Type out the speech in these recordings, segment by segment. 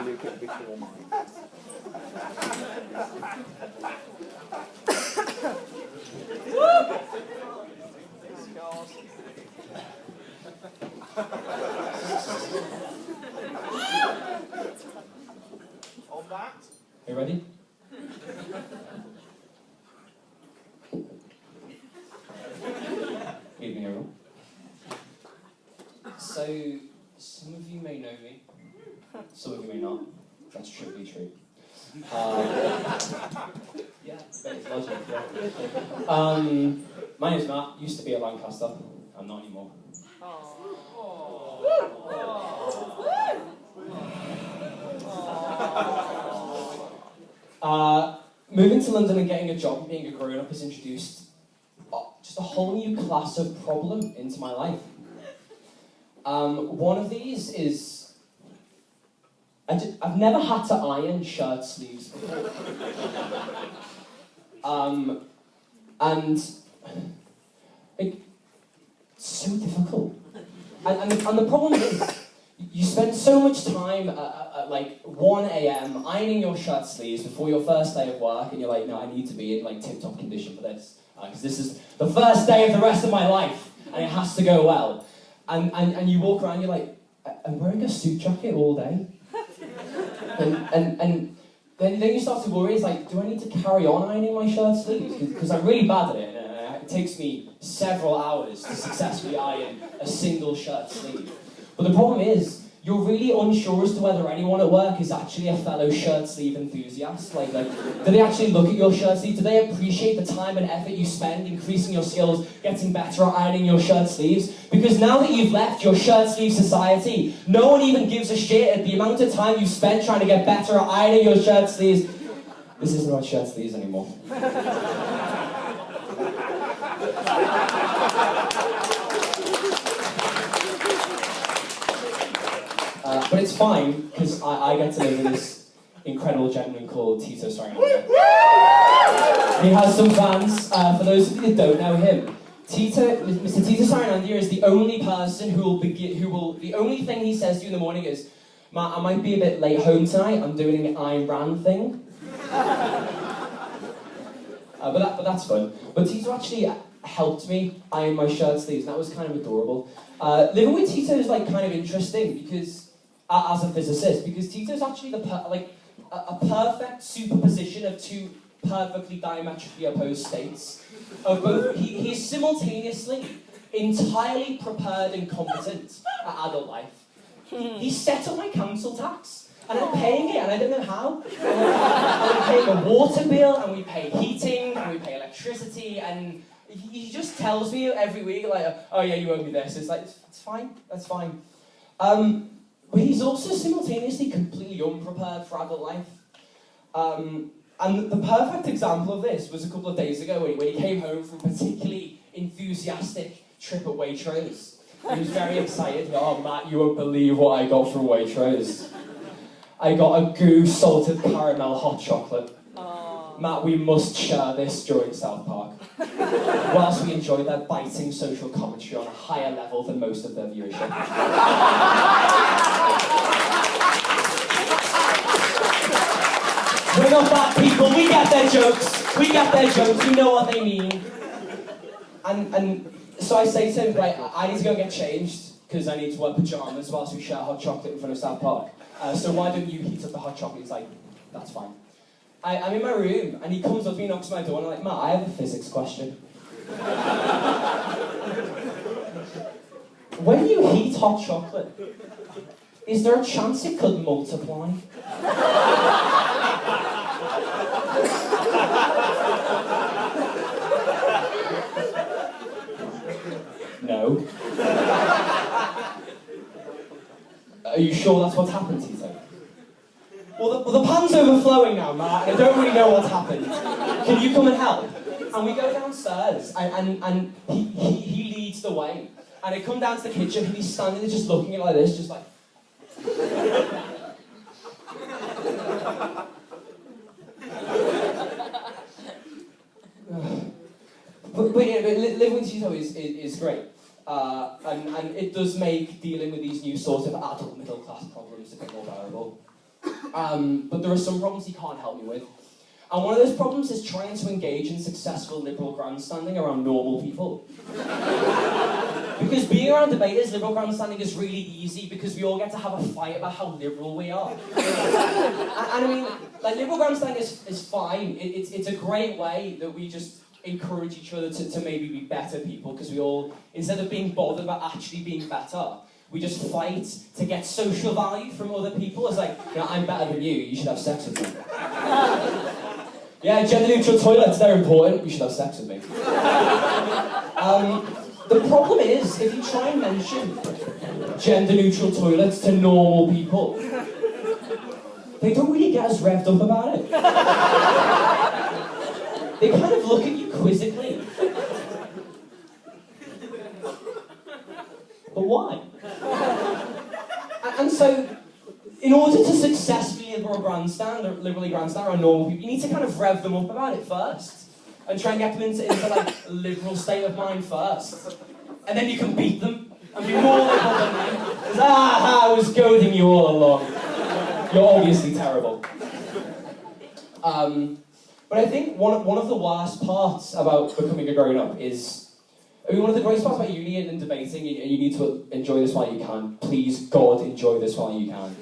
make it before mine. On that. Are you ready? Evening, everyone. So, some of you may know me, some of you may not. That's triply true. Yeah, it's logic, yeah. My name's Matt, used to be at Lancaster. I'm not anymore. Moving to London and getting a job and being a grown-up has introduced just a whole new class of problem into my life. One of these is I've never had to iron shirt sleeves before. And like, it's so difficult. And the problem is, you spend so much time at like 1 a.m. ironing your shirt sleeves before your first day of work, and you're like, no, I need to be in like tip-top condition for this, because this is the first day of the rest of my life, and it has to go well. And you walk around, you're like, I'm wearing a suit jacket all day. And then you start to worry, it's like, do I need to carry on ironing my shirt sleeves? Because I'm really bad at it, and it takes me several hours to successfully iron a single shirt sleeve. But the problem is, you're really unsure as to whether anyone at work is actually a fellow shirt sleeve enthusiast. Like, do they actually look at your shirt sleeve? Do they appreciate the time and effort you spend increasing your skills, getting better at ironing your shirt sleeves? Because now that you've left your shirt sleeve society, no one even gives a shit at the amount of time you've spent trying to get better at ironing your shirt sleeves. This isn't about shirt sleeves anymore. But it's fine, because I get to live with this incredible gentleman called Tito Sarinandia. He has some fans. For those of you that don't know him, Mr. Tito Sarinandia is the only person the only thing he says to you in the morning is, Matt, I might be a bit late home tonight, I'm doing an Ayn Rand thing. But that's fun. But Tito actually helped me iron my shirt sleeves, and that was kind of adorable. Living with Tito is like kind of interesting, because as a physicist, because Tito's actually a perfect superposition of two perfectly diametrically opposed states. Of both, he's simultaneously entirely prepared and competent at adult life. He's set up my council tax, and I'm paying it, and I don't know how. And we pay the water bill, and we pay heating, and we pay electricity, and he just tells me every week, like, oh yeah, you owe me this. It's like, it's fine, that's fine. But he's also simultaneously completely unprepared for adult life. And the perfect example of this was a couple of days ago when he came home from a particularly enthusiastic trip at Waitrose. He was very excited. Oh, Matt, you won't believe what I got from Waitrose. I got a goo salted caramel hot chocolate. Matt, we must share this during South Park. Whilst we enjoy their biting social commentary on a higher level than most of their viewership. We're not bad people, we get their jokes, we know what they mean. And so I say to him, right, I need to go and get changed, because I need to wear pyjamas whilst we share hot chocolate in front of South Park. So why don't you heat up the hot chocolate? He's like, that's fine. I'm in my room, and he comes up to me, knocks on my door, and I'm like, Matt, I have a physics question. When you heat hot chocolate, is there a chance it could multiply? No. Are you sure that's what's happened, Tito? Well, the pan's overflowing now, Matt, and I don't really know what's happened. Can you come and help? And we go downstairs, and he leads the way. And I come down to the kitchen, and he's standing there just looking at it like this, just like... but yeah, living with Tito is great. And it does make dealing with these new sort of adult middle-class problems a bit more bearable. but there are some problems he can't help me with. And one of those problems is trying to engage in successful liberal grandstanding around normal people. Because being around debaters, liberal grandstanding is really easy because we all get to have a fight about how liberal we are. And I mean, like, liberal grandstanding is fine. It's a great way that we just encourage each other to maybe be better people, because we all, instead of being bothered about actually being better, we just fight to get social value from other people. It's like, you know, I'm better than you should have sex with me. Yeah, gender-neutral toilets, they're important, you should have sex with me. The problem is, if you try and mention gender-neutral toilets to normal people, they don't really get as revved up about it. They kind of look at you quizzically. But why? And so, in order to successfully liberally grandstand around normal people, you need to kind of rev them up about it first. And try and get them into like, a liberal state of mind first. And then you can beat them and be more liberal than them. Because, I was goading you all along. You're obviously terrible. But I think one of the worst parts about becoming a grown-up is, I mean, one of the greatest parts about uni and debating, and you need to enjoy this while you can, please, God, enjoy this while you can,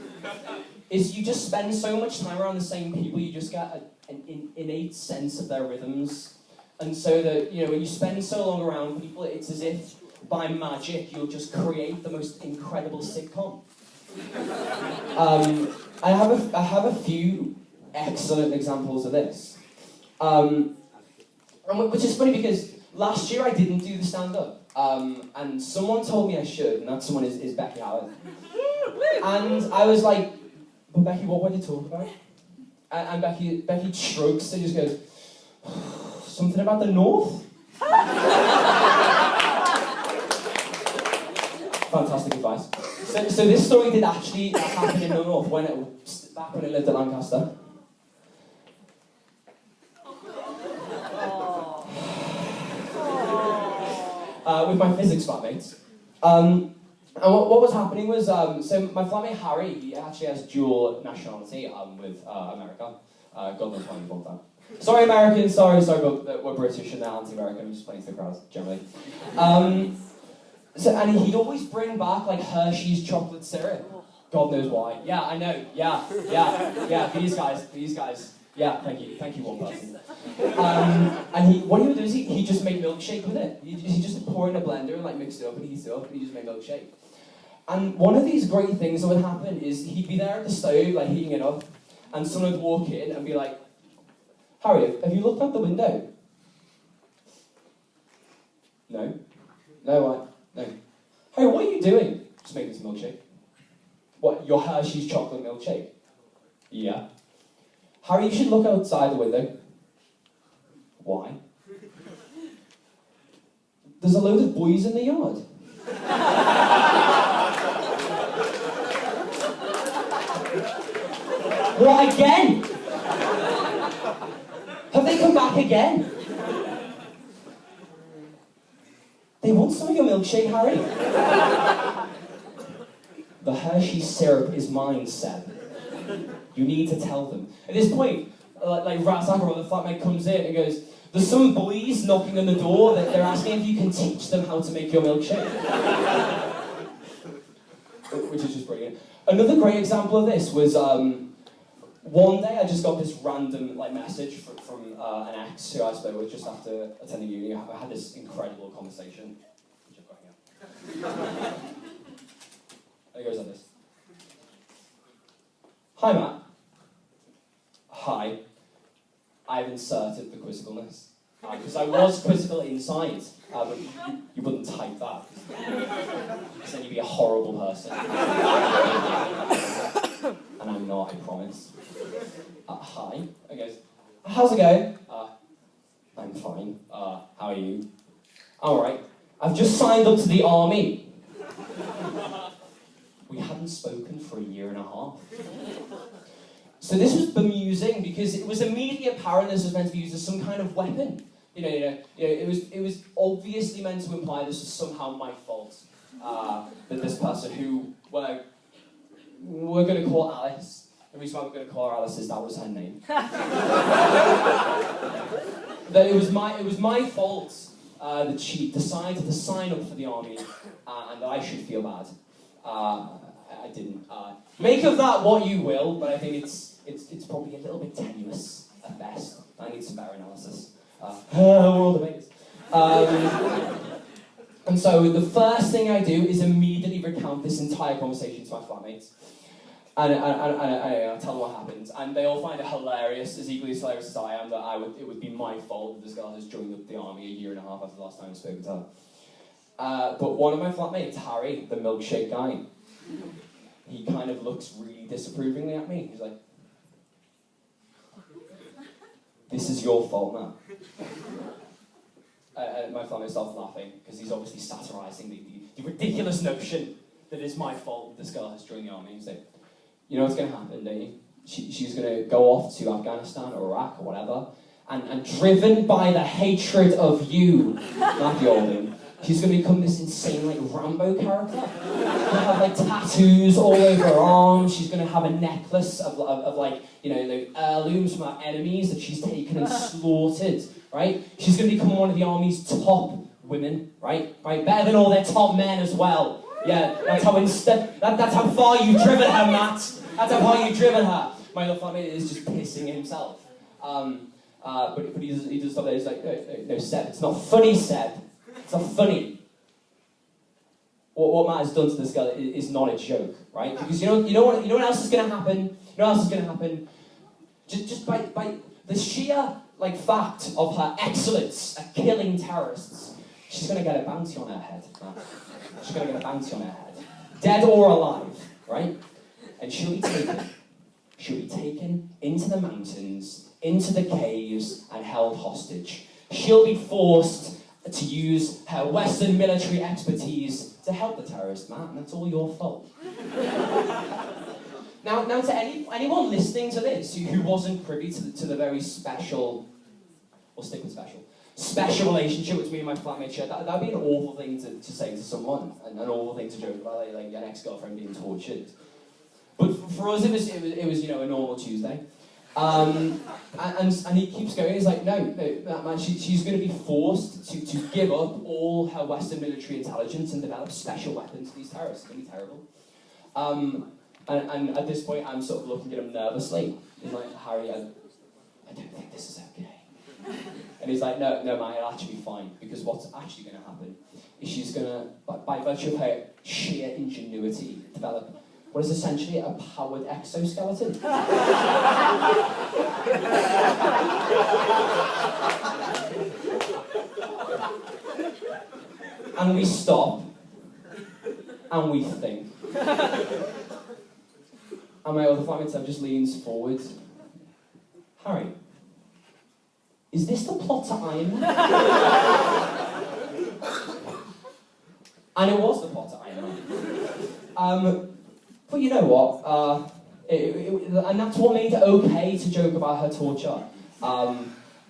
is you just spend so much time around the same people, you just get an innate sense of their rhythms. And so that, you know, when you spend so long around people, it's as if, by magic, you'll just create the most incredible sitcom. I have a few excellent examples of this. Which is funny because last year I didn't do the stand-up, and someone told me I should, and that someone is Becky Howard. And I was like, but Becky, what would you talk about? And Becky shrugs and just goes, something about the North? Fantastic advice. So this story did actually happen in the North, back when I lived at Lancaster. With my physics flatmates. And what was happening was, so my flatmate Harry, he actually has dual nationality with America. God knows why you want that. Sorry Americans, sorry, but we're British and they're anti-American, I'm just playing to the crowd, generally. And he'd always bring back like Hershey's chocolate syrup. God knows why. Yeah, I know, yeah, these guys. Yeah, thank you one person. And what he would do is he'd just make milkshake with it. He'd just pour it in a blender and like mix it up and heat it up and he'd just make milkshake. And one of these great things that would happen is he'd be there at the stove, like heating it up, and someone would walk in and be like, Harry, have you looked out the window? No. No. Harry, what are you doing? Just making some milkshake. What, your Hershey's chocolate milkshake? Yeah. Harry, you should look outside the window. Why? There's a load of boys in the yard. What, again? Have they come back again? They want some of your milkshake, Harry. The Hershey syrup is mine, Seb. You need to tell them. At this point, like Razak or the flatmate comes in and goes, there's some boys knocking on the door that they're asking if you can teach them how to make your milkshake. Which is just brilliant. Another great example of this was, one day I just got this random message from an ex who I spoke with just after attending uni. I had this incredible conversation, which I've got here. It goes like this. Hi, Matt. Hi. I've inserted the quizzicalness. Because I was quizzical inside, but you wouldn't type that. Because then you'd be a horrible person. And I'm not, I promise. Hi. I goes, how's it going? I'm fine. How are you? Alright. I've just signed up to the army. We hadn't spoken for a year and a half. So this was bemusing because it was immediately apparent this was meant to be used as some kind of weapon. It was obviously meant to imply this was somehow my fault. That this person who we're going to call Alice, reason why we're going to call her Alice is that was her name. That it was my fault that she decided to sign up for the army and that I should feel bad. I didn't. Make of that what you will, but I think it's probably a little bit tenuous at best. I need some better analysis. We're all debaters. And so the first thing I do is immediately recount this entire conversation to my flatmates. And I tell them what happened. And they all find it hilarious, as equally as hilarious as I am, that it would be my fault that this girl has joined the army a year and a half after the last time I spoke to her. But one of my flatmates, Harry, the milkshake guy, he kind of looks really disapprovingly at me. He's like, "This is your fault, man." My flatmate starts laughing, because he's obviously satirising the ridiculous notion that it's my fault that this girl has joined the army. He's like, "You know what's going to happen, don't you? She's going to go off to Afghanistan or Iraq or whatever, and driven by the hatred of you, Matt Oldham, she's going to become this insane, like, Rambo character. She's going to have, like, tattoos all over her arms. She's going to have a necklace of like, you know, the heirlooms from our enemies that she's taken and slaughtered, right? She's going to become one of the army's top women, right? Better than all their top men as well. Yeah, that's how far you've driven her, Matt. That's how far you've driven her." My little flatmate is just pissing himself. But he does stop there. He's like, no, Seb, it's not funny, Seb. It's not funny. What Matt has done to this girl is not a joke, right? Because you know what else is going to happen? You know what else is going to happen? Just by the sheer fact of her excellence at killing terrorists, she's going to get a bounty on her head. Matt. She's going to get a bounty on her head, dead or alive, right? And she'll be taken into the mountains, into the caves, and held hostage. She'll be forced to use her Western military expertise to help the terrorists, Matt, and that's all your fault. Now to anyone listening to this who wasn't privy to the very special, we'll stick with special relationship between me and my flatmate, that'd be an awful thing to say to someone, and an awful thing to joke about, like an ex-girlfriend being tortured. But for us, it was a normal Tuesday. And he keeps going. He's like, no, man, she's going to be forced to give up all her Western military intelligence and develop special weapons for these terrorists. It's going to be terrible. And at this point, I'm sort of looking at him nervously. He's like, "Harry, I don't think this is okay." And he's like, no, man, it'll actually be fine, because what's actually going to happen is she's going to, by virtue of her sheer ingenuity, develop what is essentially a powered exoskeleton. And we stop, and we think. And my other flatmate just leans forward. "Harry, is this the plot to Iron Man?" And it was the plot to Iron Man. But you know what? And that's what made it okay to joke about her torture.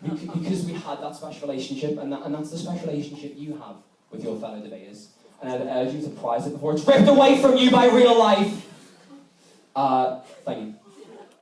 Because we had that special relationship, and that's the special relationship you have with your fellow debaters. And I'd urge you to prize it before it's ripped away from you by real life. Thank you.